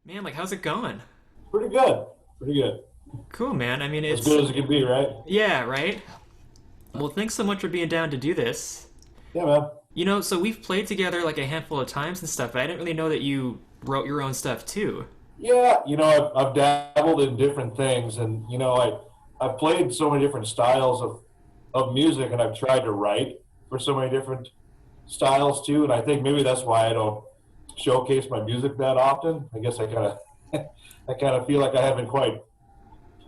Man, like, how's it going? Pretty good. Pretty good. Cool, man. I mean, As it's, good as it can be, right? yeah, right? Well, thanks so much for being down to do this. Yeah, man. So we've played together like a handful of times and stuff, but I didn't really know that you wrote your own stuff too. Yeah, I've dabbled in different things, and I've played so many different styles of music, and I've tried to write for so many different styles too, and I think maybe that's why I don't showcase my music that often. I guess I kind of I kind of feel like I haven't quite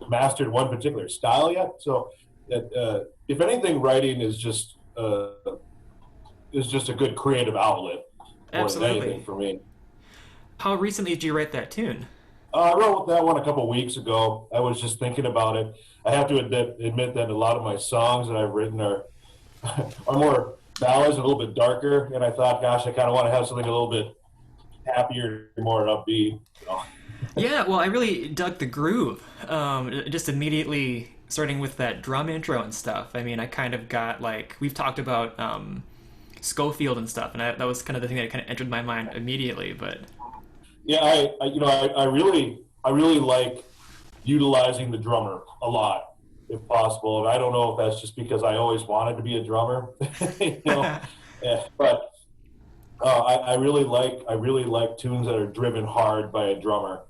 mastered one particular style yet. So, if anything, writing is just a good creative outlet more than anything Absolutely. for me. How recently did you write that tune? I wrote that one a couple weeks ago. I was just thinking about it. I have to admit that a lot of my songs that I've written are are more ballads, a little bit darker, and I thought, gosh, I kind of want to have something a little bit happier, more upbeat. Yeah, well, I really dug the groove. Just immediately starting with that drum intro and stuff. I mean, I kind of got like we've talked about Schofield and stuff, and that was kind of the thing that kind of entered my mind immediately. But Yeah, I really like utilizing the drummer a lot, if possible. And I don't know if that's just because I always wanted to be a drummer, you know. But I really like tunes that are driven hard by a drummer,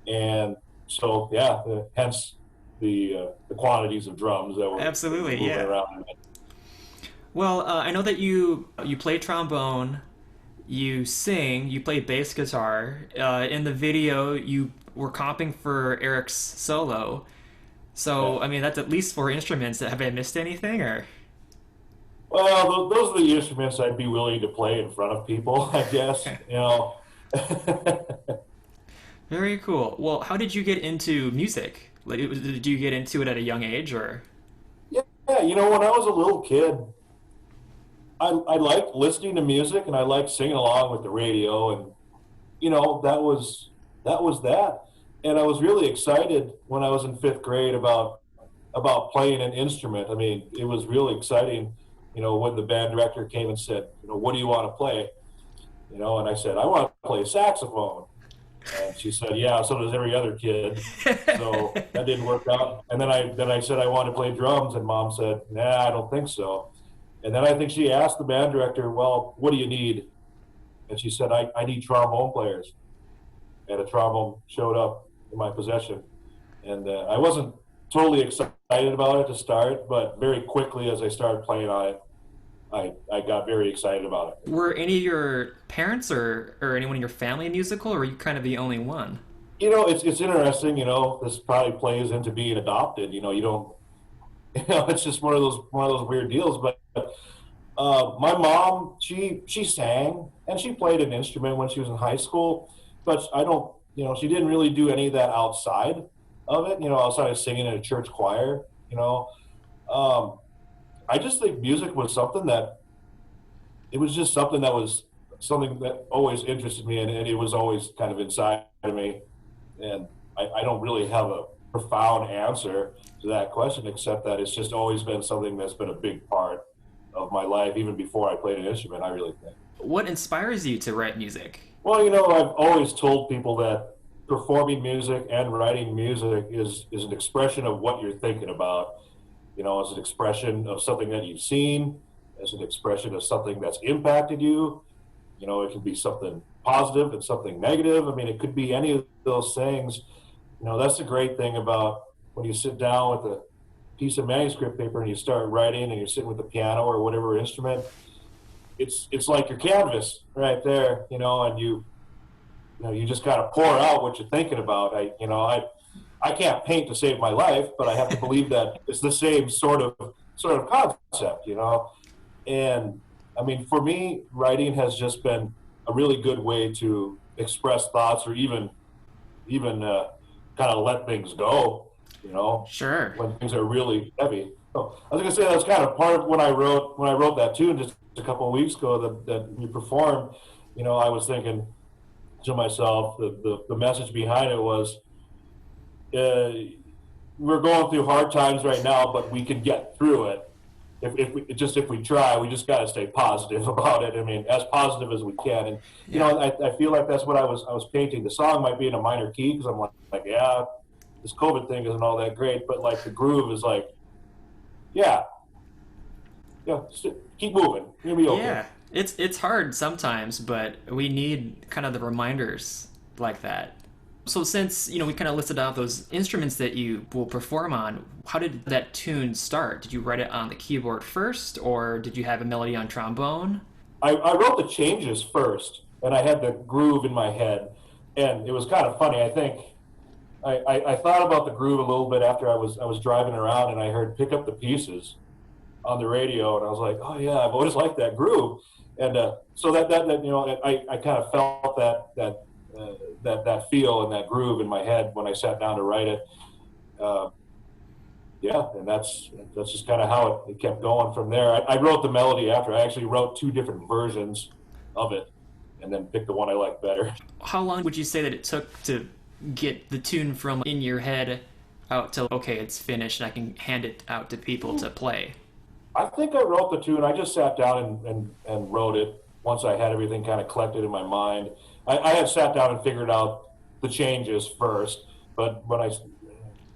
and so yeah, hence the quantities of drums that were absolutely, moving yeah. around. Well, I know that you play trombone, you sing, you play bass guitar. In the video, you were comping for Eric's solo. Yeah. So, I mean, that's at least four instruments. Have I missed anything, or? Well, those are the instruments I'd be willing to play in front of people, I guess. You know. Very cool. Well, how did you get into music? Like, did you get into it at a young age, or? Yeah, you know, when I was a little kid, I liked listening to music and I liked singing along with the radio, and you know that was that. And I was really excited when I was in fifth grade about playing an instrument. I mean, it was really exciting, you know, when the band director came and said, you know, what do you want to play? You know, and I said, I want to play saxophone. And she said, yeah, so does every other kid. So that didn't work out. And then I said I wanted to play drums, and mom said, nah, I don't think so. And then I think she asked the band director, well, what do you need? And she said, I need trombone players. And a trombone showed up in my possession. And I wasn't totally excited about it to start, but very quickly as I started playing on it, I got very excited about it. Were any of your parents or anyone in your family musical, or were you kind of the only one? You know, it's interesting. You know, this probably plays into being adopted. You know, you don't. You know, it's just one of those weird deals. But my mom, she sang and she played an instrument when she was in high school, but I don't. You know, she didn't really do any of that outside of it. You know, outside of singing in a church choir. You know, um, I just think music was something that it was just something that always interested me, and it was always kind of inside of me. And I don't really have a profound answer to that question, except that it's just always been something that's been a big part of my life, even before I played an instrument, I really think. What inspires you to write music? Well, you know, I've always told people that performing music and writing music is an expression of what you're thinking about. You know, as an expression of something that you've seen, as an expression of something that's impacted you. You know, it can be something positive and something negative. I mean, it could be any of those things. You know, that's the great thing about when you sit down with a piece of manuscript paper and you start writing and you're sitting with the piano or whatever instrument. It's like your canvas right there, you know, and you know, you just gotta pour out what you're thinking about. I can't paint to save my life, but I have to believe that it's the same sort of concept, you know. And I mean, for me, writing has just been a really good way to express thoughts, or even kind of let things go, you know, Sure. when things are really heavy. So I was gonna say that's kind of part of when I wrote that tune just a couple of weeks ago that we performed. You know, I was thinking to myself, the message behind it was, uh, we're going through hard times right now, but we can get through it. If we try, we just got to stay positive about it. I mean, as positive as we can. And you Yeah. know, I feel like that's what I was painting. The song might be in a minor key because I'm like, yeah, this COVID thing isn't all that great, but like the groove is like, yeah, yeah, keep moving. You'll be okay. Yeah. It's hard sometimes, but we need kind of the reminders like that. So since, we kind of listed out those instruments that you will perform on, how did that tune start? Did you write it on the keyboard first, or did you have a melody on trombone? I wrote the changes first, and I had the groove in my head, and it was kind of funny. I think I thought about the groove a little bit after I was driving around, and I heard "Pick Up the Pieces" on the radio, and I was like, oh yeah, I've always liked that groove, and so I kind of felt that feel and that groove in my head when I sat down to write it. Uh, yeah, and that's just kind of how it kept going from there. I wrote the melody after. I actually wrote two different versions of it, and then picked the one I liked better. How long would you say that it took to get the tune from in your head out to, okay, it's finished and I can hand it out to people to play? I think I wrote the tune. I just sat down and wrote it once I had everything kind of collected in my mind. I had sat down and figured out the changes first, but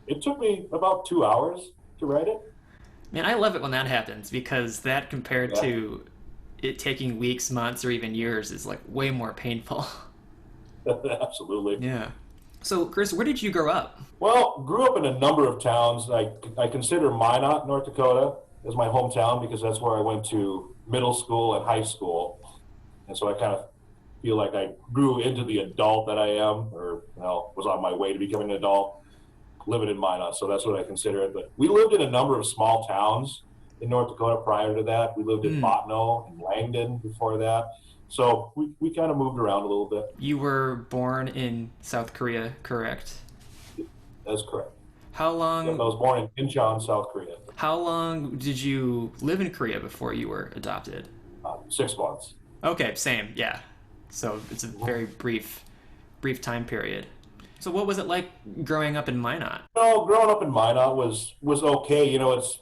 it took me about 2 hours to write it. Man, I love it when that happens because that compared Yeah, to it taking weeks, months, or even years is like way more painful. absolutely. Yeah. So, Chris, where did you grow up? Well, grew up in a number of towns. I consider Minot, North Dakota, as my hometown because that's where I went to middle school and high school. And so I kind of feel like I grew into the adult that I am, or was on my way to becoming an adult, living in Minot. So that's what I consider it. But we lived in a number of small towns in North Dakota prior to that. We lived in Hmm. Botno and Langdon before that. So we kind of moved around a little bit. You were born in South Korea, correct? That's correct. How Yeah, I long was born in Incheon, South Korea. how long did you live in Korea before you were adopted? 6 months. Okay, same, yeah. So it's a very brief time period. So what was it like growing up in Minot? Growing up in Minot was okay. It was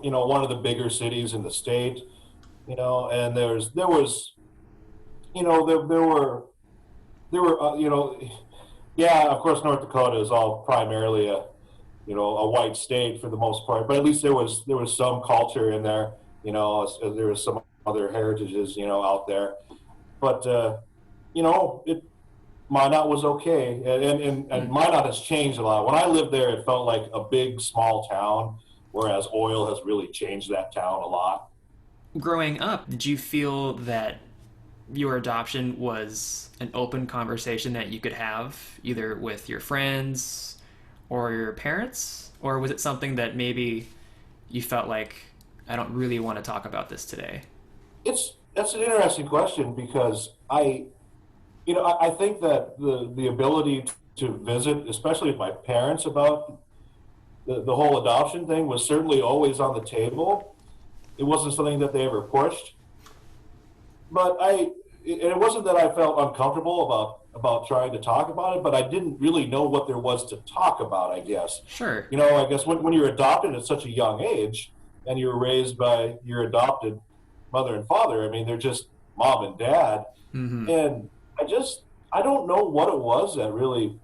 one of the bigger cities in the state. And there was there were yeah, of course North Dakota is all primarily a white state for the most part, but at least there was some culture in there. As there was some other heritages out there, but it Minot was okay, and Minot has changed a lot. When I lived there, it felt like a big small town, whereas oil has really changed that town a lot. Growing up, did you feel that your adoption was an open conversation that you could have either with your friends or your parents? Or was it something that maybe you felt like, I don't really want to talk about this today? That's an interesting question because I think that the ability to visit, especially with my parents, about the whole adoption thing was certainly always on the table. It wasn't something that they ever pushed, but and it wasn't that I felt uncomfortable about trying to talk about it, but I didn't really know what there was to talk about, I guess. Sure. I guess when you're adopted at such a young age and you're raised by your adopted mother and father, I mean, they're just mom and dad. Mm-hmm. And I don't know what it was that really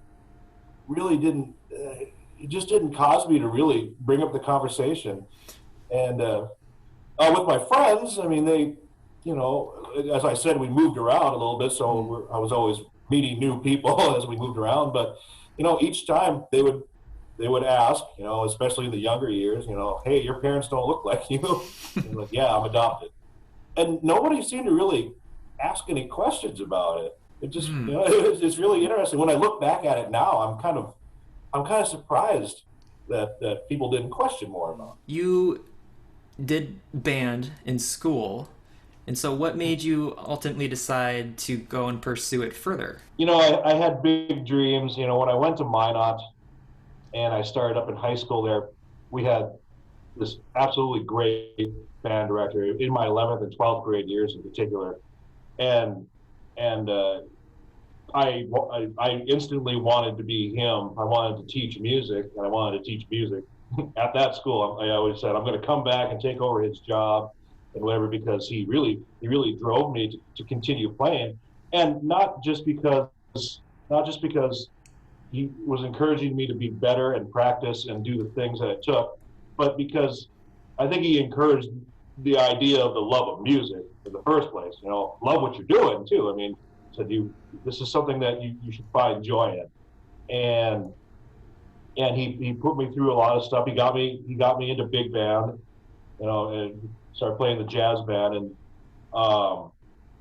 didn't, it just didn't cause me to really bring up the conversation. And with my friends, I mean, as I said, we moved around a little bit, so I was always meeting new people as we moved around. But each time they would ask, especially in the younger years, hey, your parents don't look like you. And I'm like, yeah, I'm adopted, and nobody seemed to really ask any questions about it. It just, it's really interesting. When I look back at it now, I'm kind of surprised that people didn't question more about You did band in school, and so what made you ultimately decide to go and pursue it further? it. I had big dreams. When I went to Minot and I started up in high school there, we had this absolutely great band director in my 11th and 12th grade years in particular, and and I instantly wanted to be him. I wanted to teach music, and I wanted to teach music at that school. I always said I'm going to come back and take over his job and whatever, because he really drove me to continue playing, and not just because he was encouraging me to be better and practice and do the things that it took, but because I think he encouraged the idea of the love of music in the first place. Love what you're doing too. I mean, said this is something that you should find joy in. and he put me through a lot of stuff. He got me into big band, and started playing the jazz band, um,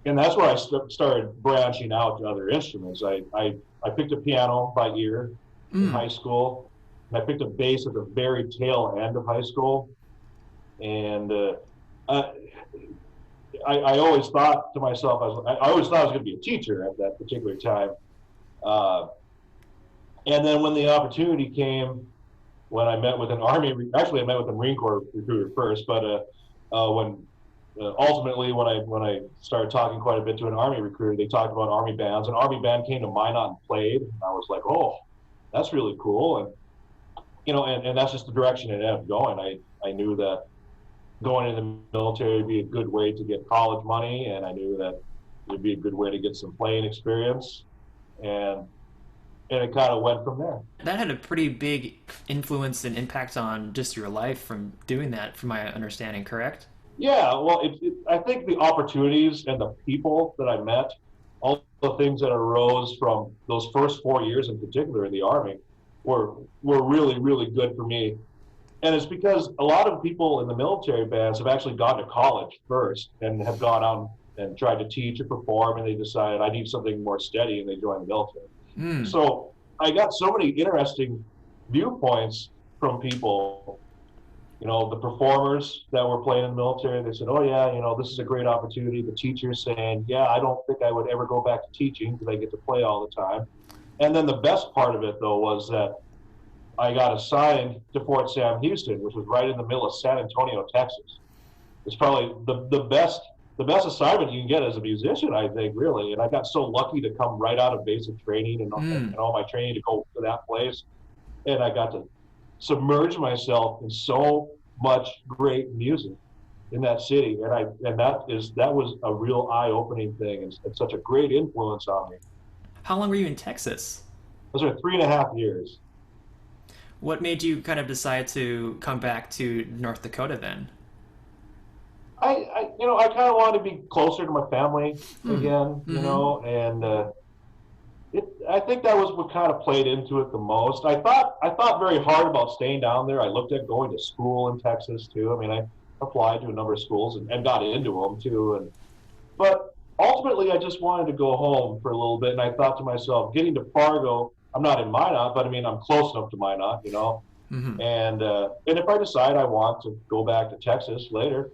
and that's where I started branching out to other instruments. I picked a piano by ear in Mm. high school, and I picked a bass at the very tail end of high school, and I, I always thought to myself, I always thought I was going to be a teacher at that particular time. Uh, and then when the opportunity came, when I met with an Army, actually I met with a Marine Corps recruiter first, but when ultimately when I started talking quite a bit to an Army recruiter, they talked about Army bands. An Army band came to Minot and played, and I was like, oh, that's really cool. And and that's just the direction it ended up going. I knew that going into the military would be a good way to get college money, and I knew that it would be a good way to get some playing experience, and it kind of went from there. That had a pretty big influence and impact on just your life from doing that, from my understanding, correct? Yeah, well, I think the opportunities and the people that I met, all the things that arose from those first 4 years in particular in the Army, were really really good for me. And it's because a lot of people in the military bands have actually gone to college first and have gone out and tried to teach or perform, and they decided I need something more steady, and they joined the military. Mm. So I got so many interesting viewpoints from people. The performers that were playing in the military, they said, "Oh yeah, this is a great opportunity." The teachers saying, "Yeah, I don't think I would ever go back to teaching because I get to play all the time." And then the best part of it though was that I got assigned to Fort Sam Houston, which was right in the middle of San Antonio, Texas. It's probably the best assignment you can get as a musician, I think, really. And I got so lucky to come right out of basic training and Mm. all my training to go to that place, and I got to submerge myself in so much great music in that city, and that was a real eye-opening thing, and such a great influence on me. How long were you in Texas? Those are 3.5 years. What made you kind of decide to come back to North Dakota then? I kind of wanted to be closer to my family Hmm. again, Mm-hmm. and I think that was what kind of played into it the most. I thought very hard about staying down there. I looked at going to school in Texas too. I mean, I applied to a number of schools and got into them too. But ultimately, I just wanted to go home for a little bit. And I thought to myself, getting to Fargo, I'm not in Minot, but I mean, I'm close enough to Minot. Mm-hmm. And if I decide I want to go back to Texas later,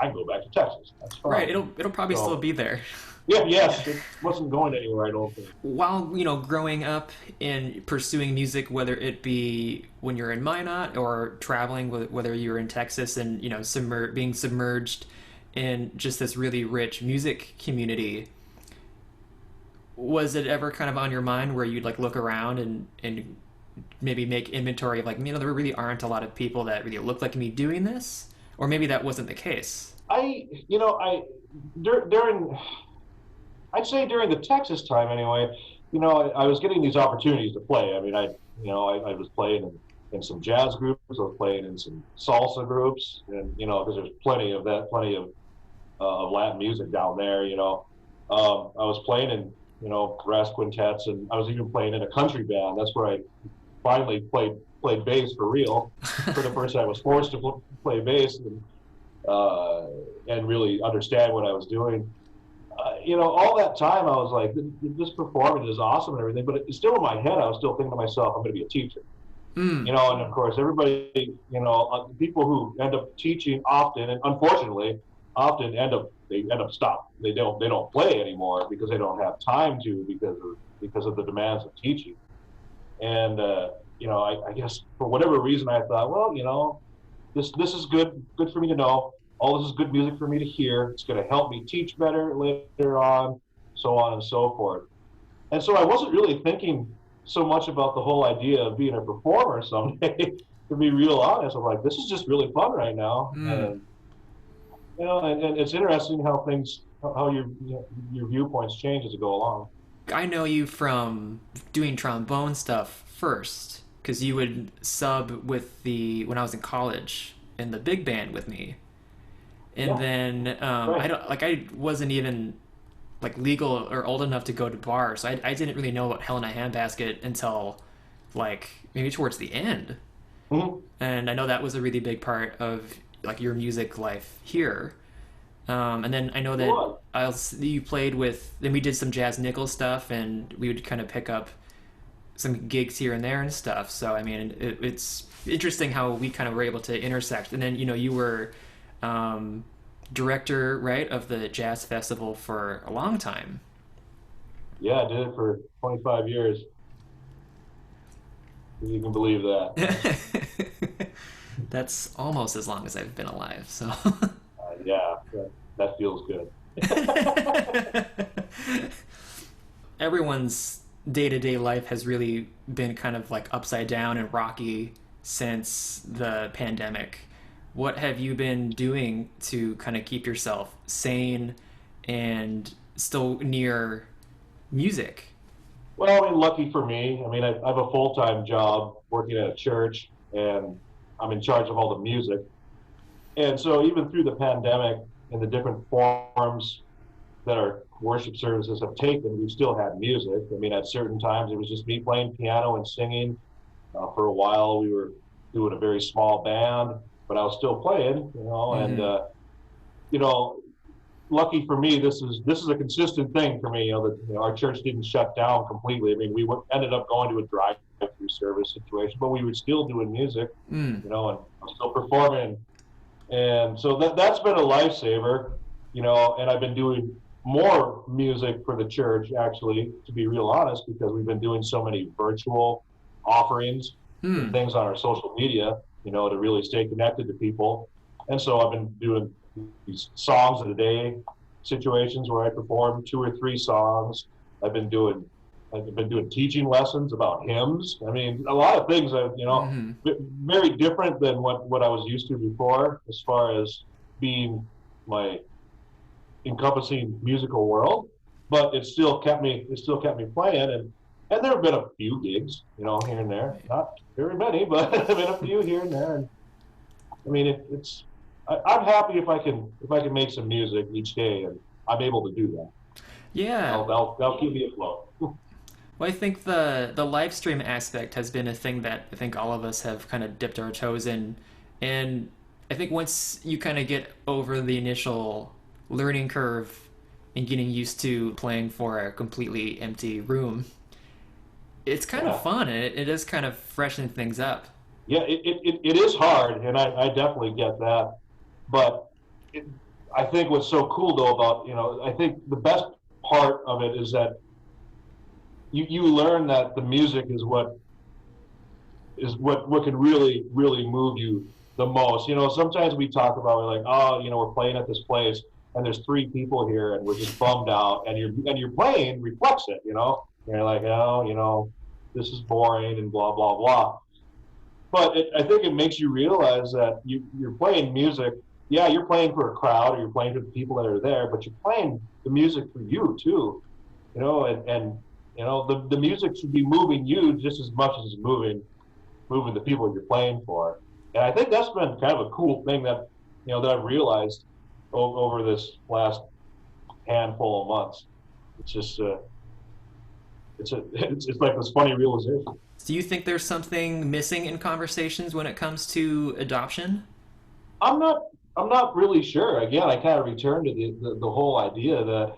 I can go back to Texas. That's Right. fine. It'll probably still So be there. yeah, yes, it wasn't going anywhere. I don't think. While growing up and pursuing music, whether it be when you're in Minot or traveling, whether you're in Texas and being submerged in just this really rich music community, was it ever kind of on your mind where you'd like look around and maybe make inventory of like there really aren't a lot of people that really look like me doing this, or maybe that wasn't the case? I, you know, I during I'd say during the Texas time anyway, I was getting these opportunities to play. I mean, I was playing in some jazz groups. I was playing in some salsa groups, and because there's plenty of that, plenty of Latin music down there. I was playing in brass quintets, and I was even playing in a country band. That's where I finally played bass for real. For the first time, I was forced to play bass and really understand what I was doing. All that time I was like, this performance is awesome and everything, but it's still in my head. I was still thinking to myself, I'm going to be a teacher. Mm. And of course, everybody, people who end up teaching often, and unfortunately, often they end up stop. They don't play anymore because they don't have time to because of the demands of teaching. And I guess for whatever reason, I thought, well, this is good for me to know. All this is good music for me to hear. It's going to help me teach better later on and so forth. And so I wasn't really thinking so much about the whole idea of being a performer someday. To be real honest, I'm like, this is just really fun right now, Mm. and and it's interesting how how your viewpoints change as you go along. I know you from doing trombone stuff first, because you would sub with the when I was in college in the big band with me, and Yeah, then I right. don't like I wasn't even like legal or old enough to go to bars, so I didn't really know about Helena Handbasket until like maybe towards the end. Mhm. And I know that was a really big part of like your music life here. And then I know It that was. you played with, then we did some jazz nickel stuff, and we would kind of pick up some gigs here and there and stuff. So I mean, it's interesting how we kind of were able to intersect. And then you were um, director, right, of the jazz festival for a long time. Yeah, I did it for 25 years. If you can believe that. That's almost as long as I've been alive. So Yeah, that feels good. everyone's day to day life has really been kind of like upside down and rocky since the pandemic. What have you been doing to kind of keep yourself sane and still near music? Well, I mean, lucky for me, I mean, I have a full-time job working at a church, and I'm in charge of all the music. And so even through the pandemic and the different forms that our worship services have taken, we've still had music. I mean, at certain times, it was just me playing piano and singing. For a while, we were doing a very small band, but I was still playing, and Mm-hmm. you know, lucky for me, this is a consistent thing for me. That our church didn't shut down completely. I mean, ended up going to a drive-through service situation, but we were still doing music, Mm. and still performing. And so that's been a lifesaver, and I've been doing more music for the church, actually, to be real honest, because we've been doing so many virtual offerings and Mm. things on our social media, to really stay connected to people. And so I've been doing these songs of the day situations where I perform 2 or 3 songs. I've been doing I've been doing teaching lessons about hymns. I mean, a lot of things that Mm-hmm. very different than what I was used to before, as far as being my encompassing musical world. But it still kept me playing, and there have been a few gigs, here and there, not very many, but there have been a few here and there. And I mean, I'm happy if I can make some music each day, and I'm able to do that. Yeah. That'll keep me afloat. Well, I think the live stream aspect has been a thing that I think all of us have kind of dipped our toes in, and I think once you kind of get over the initial learning curve and getting used to playing for a completely empty room, it's kind of Yeah, fun and it is kind of freshen things up. yeah, it is hard, and I definitely get that. But it, I think what's so cool though about I think the best part of it is that you learn that the music is what can really move you the most. Sometimes we talk about, we're like, oh, we're playing at this place and there's 3 people here and we're just bummed out, and your playing reflects it. And you're like, oh, this is boring and blah blah blah. But I think it makes you realize that you're playing music. Yeah, you're playing for a crowd, or you're playing for the people that are there, but you're playing the music for you too. And the music should be moving you just as much as it's moving the people you're playing for. And I think that's been kind of a cool thing that I've realized over this last handful of months. It's just it's like this funny realization. Do you think there's something missing in conversations when it comes to adoption? I'm not I'm not really sure. Again, I kind of return to the whole idea that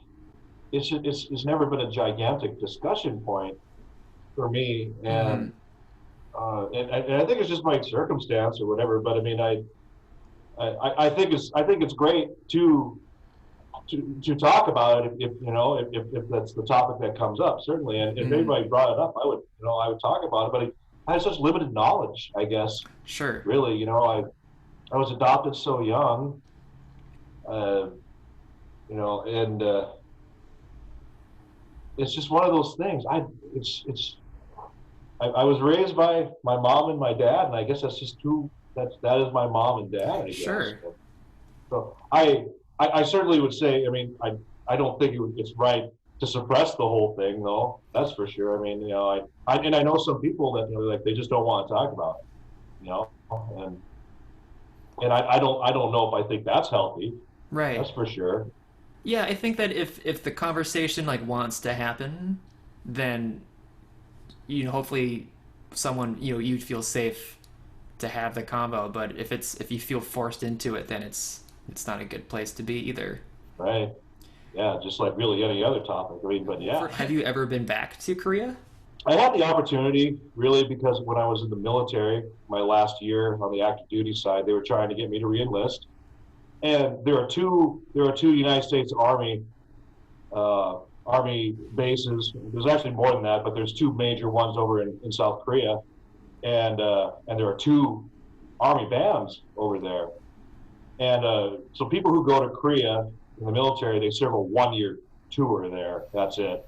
it's never been a gigantic discussion point for me, Mm-hmm. and I think it's just my circumstance or whatever. But I mean, I think it's great to talk about it if that's the topic that comes up, certainly. And if Mm-hmm. anybody brought it up, I would talk about it. But I had such limited knowledge, I guess. Sure. Really, I was adopted so young, uh, and it's just one of those things. I was raised by my mom and my dad, and I guess that's just who that is my mom and dad, I guess. Sure. So I certainly would say, I mean, I don't think it's right to suppress the whole thing, though. That's for sure. I mean, I know some people that like they just don't want to talk about it, and I don't know if I think that's healthy. Right. That's for sure. Yeah, I think that if the conversation like wants to happen, then hopefully someone, you'd feel safe to have the combo. But if you feel forced into it, then it's not a good place to be either. Right. Yeah, just like really any other topic. I mean, but yeah. Have you ever been back to Korea? I had the opportunity really because when I was in the military, my last year on the active duty side, they were trying to get me to reenlist. And there are two United States Army bases. There's actually more than that, but there's two major ones over in South Korea, and there are two Army bands over there. And so people who go to Korea in the military, they serve a 1 year tour there. That's it.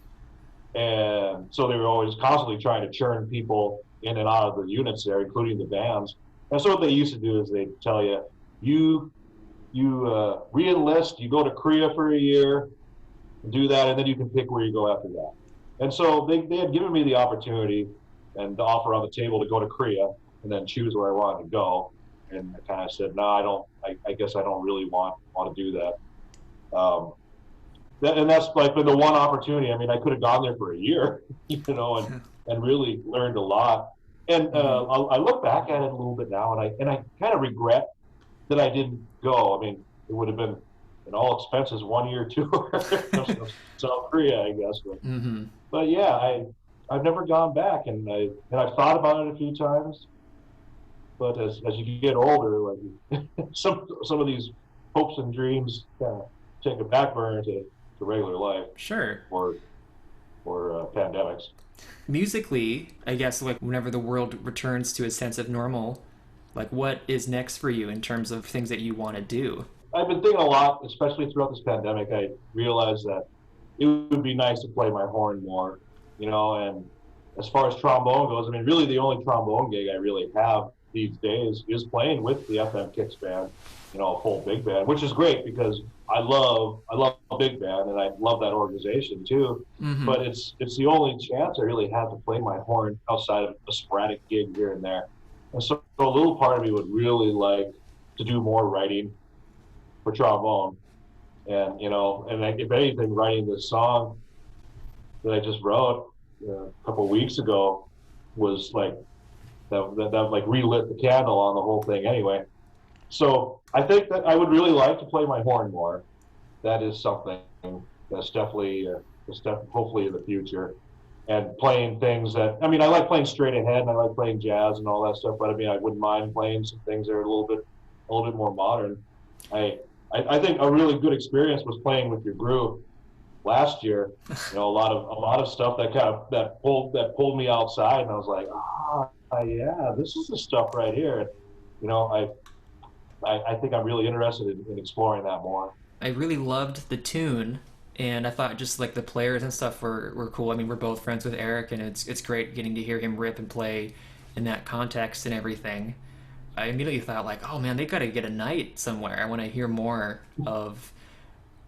And so they were always constantly trying to churn people in and out of the units there, including the bands. And so what they used to do is they'd tell you, you re-enlist, you go to Korea for a year, do that, and then you can pick where you go after that. And so they had given me the opportunity and the offer on the table to go to Korea and then choose where I wanted to go. And I kind of said, no, I don't. I guess I don't really want to do that. And that's like been the one opportunity. I mean, I could have gone there for a year, and really learned a lot. And I look back at it a little bit now, and I kind of regret that I didn't go. I mean, it would have been an all expenses 1 year tour of South Korea, I guess. But yeah, I've never gone back, and I've thought about it a few times. But as you get older, like some of these hopes and dreams kind of take a back burner to regular life. Sure. Or pandemics. Musically, I guess, like whenever the world returns to a sense of normal, like what is next for you in terms of things that you want to do? I've been thinking a lot, especially throughout this pandemic. I realized that it would be nice to play my horn more, and as far as trombone goes, I mean, really the only trombone gig I really have these days is playing with the FM Kicks band, a full big band, which is great because I love a big band and I love that organization too. But it's the only chance I really have to play my horn outside of a sporadic gig here and there. And so a little part of me would really like to do more writing for trombone, and if anything, writing this song that I just wrote a couple of weeks ago was like that like relit the candle on the whole thing anyway. So I think that I would really like to play my horn more. That is something that's definitely hopefully in the future. And playing things that, I mean, I like playing straight ahead and I like playing jazz and all that stuff, but I mean, I wouldn't mind playing some things that are a little bit more modern. I think a really good experience was playing with your group last year. A lot of stuff that pulled me outside, and I was like, yeah, this is the stuff right here. I think I'm really interested in exploring that more. I really loved the tune, and I thought just like the players and stuff were cool. I mean, we're both friends with Eric, and it's great getting to hear him rip and play in that context and everything. I immediately thought like, oh man, they got to get a night somewhere. I want to hear more of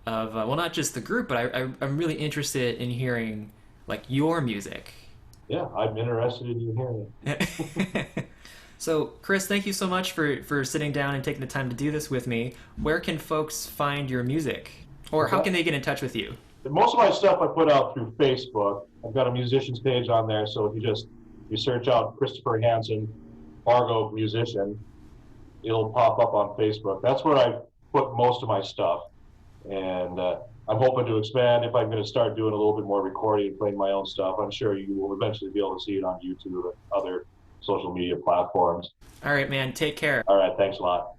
well, not just the group, but I'm really interested in hearing like your music. Yeah, I'm interested in you hearing it. So, Chris, thank you so much for sitting down and taking the time to do this with me. Where can folks find your music? Or how can they get in touch with you? Most of my stuff I put out through Facebook. I've got a musicians page on there, so if you search out Christopher Hanson, Fargo musician, it'll pop up on Facebook. That's where I put most of my stuff. And I'm hoping to expand if I'm going to start doing a little bit more recording and playing my own stuff. I'm sure you will eventually be able to see it on YouTube and other social media platforms. All right, man. Take care. All right. Thanks a lot.